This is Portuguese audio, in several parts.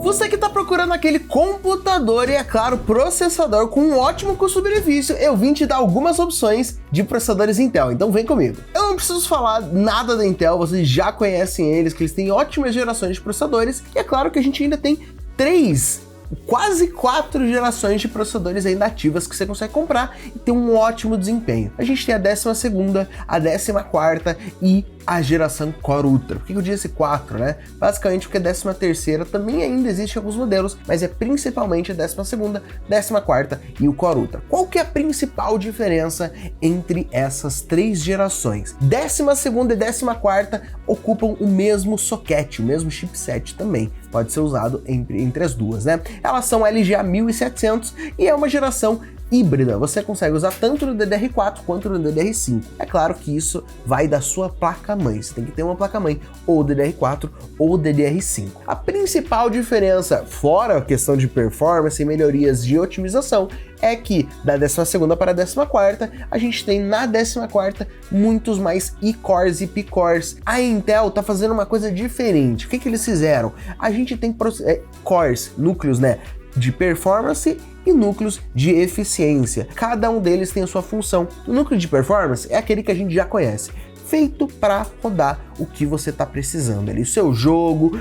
Você que está procurando aquele computador e, é claro, processador com um ótimo custo-benefício, eu vim te dar algumas opções de processadores Intel, então vem comigo. Eu não preciso falar nada da Intel, vocês já conhecem eles, que eles têm ótimas gerações de processadores, e é claro que a gente ainda tem quase 4 gerações de processadores ainda ativas que você consegue comprar e ter um ótimo desempenho. A gente tem a 12ª, a 14ª e a geração Core Ultra. Por que eu disse 4, né? Basicamente porque a 13ª também ainda existe em alguns modelos, mas é principalmente a 12ª, 14ª e o Core Ultra. Qual que é a principal diferença entre essas 3 gerações? 12ª e 14ª ocupam o mesmo socket, o mesmo chipset também. Pode ser usado entre as duas, né? Elas são LGA 1700 e é uma geração híbrida. Você consegue usar tanto no DDR4 quanto no DDR5. É claro que isso vai da sua placa-mãe. Você tem que ter uma placa-mãe ou DDR4 ou DDR5. A principal diferença, fora a questão de performance e melhorias de otimização, é que da 12ª para a 14ª, a gente tem na 14ª muitos mais E-cores e P-cores. A Intel tá fazendo uma coisa diferente. O que eles fizeram? A gente tem cores, núcleos, né, de performance e núcleos de eficiência. Cada um deles tem a sua função. O núcleo de performance é aquele que a gente já conhece, feito para rodar o que você está precisando ali, o seu jogo,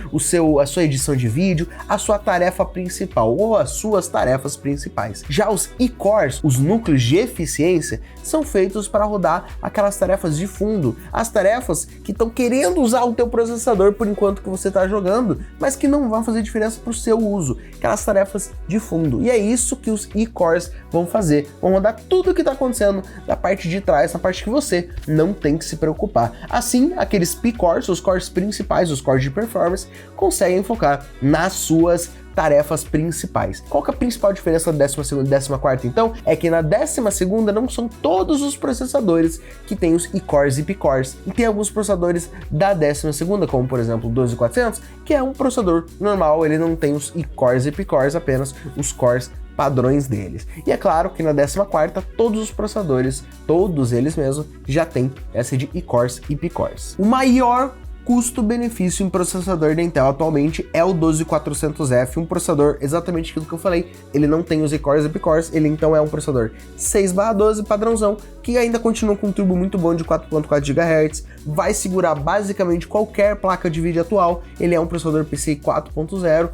a sua edição de vídeo, a sua tarefa principal ou as suas tarefas principais. Já os E-cores, os núcleos de eficiência, são feitos para rodar aquelas tarefas de fundo, as tarefas que estão querendo usar o teu processador por enquanto que você está jogando, mas que não vão fazer diferença para o seu uso, aquelas tarefas de fundo. E é isso que os E-cores vão fazer, vão rodar tudo o que está acontecendo da parte de trás, na parte que você não tem que se preocupar. Assim, aqueles P-cores, os cores principais, os cores de performance, conseguem focar nas suas tarefas principais. Qual que é a principal diferença da 12ª e 14ª, então? É que na 12ª não são todos os processadores que tem os E-cores e P-cores. E tem alguns processadores da 12ª, como por exemplo o 12400, que é um processador normal, ele não tem os E-cores e P-cores, apenas os cores padrões deles. E é claro que na 14ª, todos os processadores, todos eles mesmos, já tem essa de E-cores e P-cores. O maior custo-benefício em processador da Intel atualmente é o 12400F, um processador exatamente aquilo que eu falei, ele não tem os E-cores e P-cores, ele então é um processador 6/12 padrãozão, que ainda continua com um turbo muito bom de 4.4 GHz, vai segurar basicamente qualquer placa de vídeo atual, ele é um processador PCI 4.0,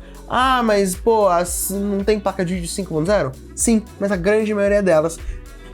mas pô, não tem placa de vídeo 5.0? Sim, mas a grande maioria delas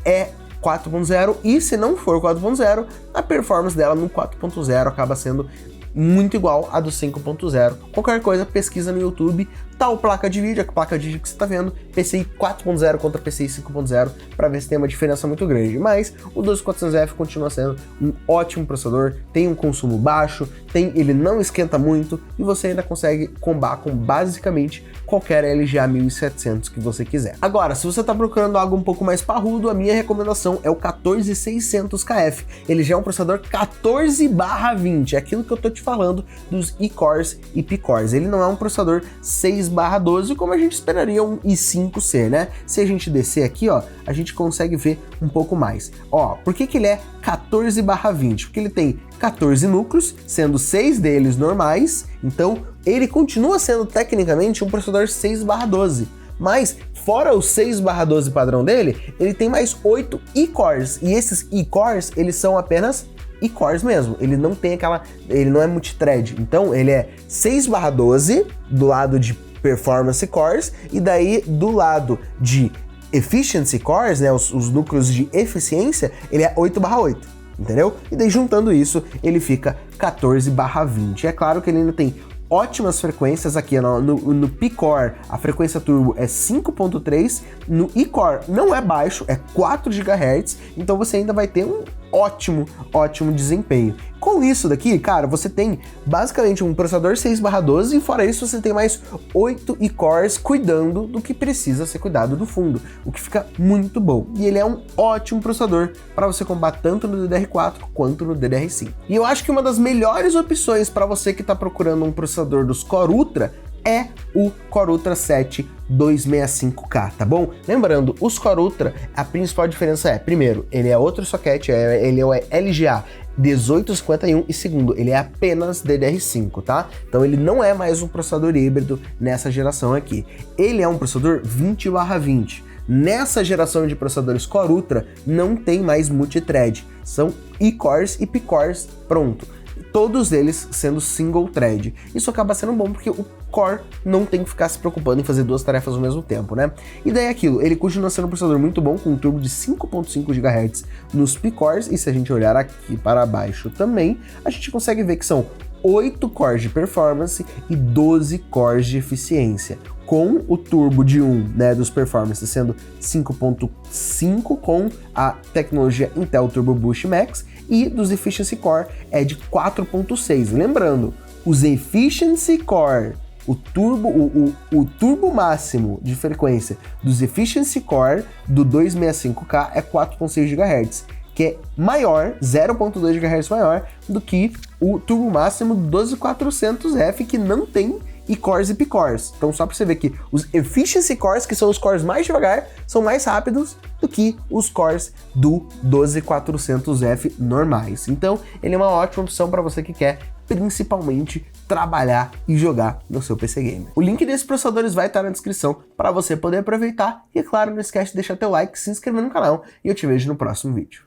é 4.0 e se não for 4.0, a performance dela no 4.0 acaba sendo muito igual a do 5.0. Qualquer coisa, pesquisa no YouTube, tal placa de vídeo, a placa de vídeo que você está vendo, PCI 4.0 contra PCI 5.0, para ver se tem uma diferença muito grande. Mas o 12400F continua sendo um ótimo processador, tem um consumo baixo, ele não esquenta muito e você ainda consegue combar com basicamente qualquer LGA 1700 que você quiser. Agora, se você está procurando algo um pouco mais parrudo, a minha recomendação é o 14600KF. Ele já é um processador 14/20, é aquilo que eu tô te falando dos E-cores e P-cores. Ele não é um processador 6/12 como a gente esperaria um i5C, né? Se a gente descer aqui, ó, a gente consegue ver um pouco mais. Ó, por que ele é 14/20? Porque ele tem 14 núcleos, sendo 6 deles normais, então ele continua sendo tecnicamente um processador 6/12. Mas, fora os 6/12 padrão dele, ele tem mais 8 E-cores, e esses E-cores, eles são apenas E-cores mesmo, ele não tem ele não é multithread, então ele é 6/12 do lado de performance cores, e daí do lado de efficiency cores, né, os núcleos de eficiência, ele é 8/8, entendeu? E daí juntando isso, ele fica 14/20. É claro que ele ainda tem ótimas frequências aqui no P-core, a frequência turbo é 5.3, no E-core não é baixo, é 4 GHz, então você ainda vai ter um ótimo desempenho. Com isso daqui, cara, você tem basicamente um processador 6/12 e fora isso você tem mais 8 E-cores cuidando do que precisa ser cuidado do fundo, o que fica muito bom. E ele é um ótimo processador para você combater tanto no DDR4 quanto no DDR5. E eu acho que uma das melhores opções para você que está procurando um processador dos Core Ultra é o Core Ultra 7 265K, tá bom? Lembrando, os Core Ultra, a principal diferença é, primeiro, ele é outro socket, ele é o LGA 1851 e segundo, ele é apenas DDR5, tá? Então ele não é mais um processador híbrido nessa geração aqui. Ele é um processador 20/20. Nessa geração de processadores Core Ultra não tem mais multithread, são E-cores e P-cores, pronto. Todos eles sendo single thread. Isso acaba sendo bom porque o Core não tem que ficar se preocupando em fazer duas tarefas ao mesmo tempo, né? E daí aquilo, ele continua sendo um processador muito bom, com um turbo de 5.5 GHz nos P-cores, e se a gente olhar aqui para baixo também, a gente consegue ver que são 8 cores de performance e 12 cores de eficiência, com o turbo de 1, né, dos performance sendo 5.5 com a tecnologia Intel Turbo Boost Max, e dos Efficiency Core é de 4.6. Lembrando, os Efficiency Core, o turbo máximo de frequência dos Efficiency Core do 265K é 4.6 GHz, que é maior, 0.2 GHz maior do que o turbo máximo do 12400F, que não tem E-cores e P-cores. Então só pra você ver que os Efficiency Cores, que são os cores mais devagar, são mais rápidos do que os cores do 12400F normais. Então ele é uma ótima opção para você que quer principalmente trabalhar e jogar no seu PC Gamer. O link desses processadores vai estar na descrição para você poder aproveitar. E é claro, não esquece de deixar teu like, se inscrever no canal e eu te vejo no próximo vídeo.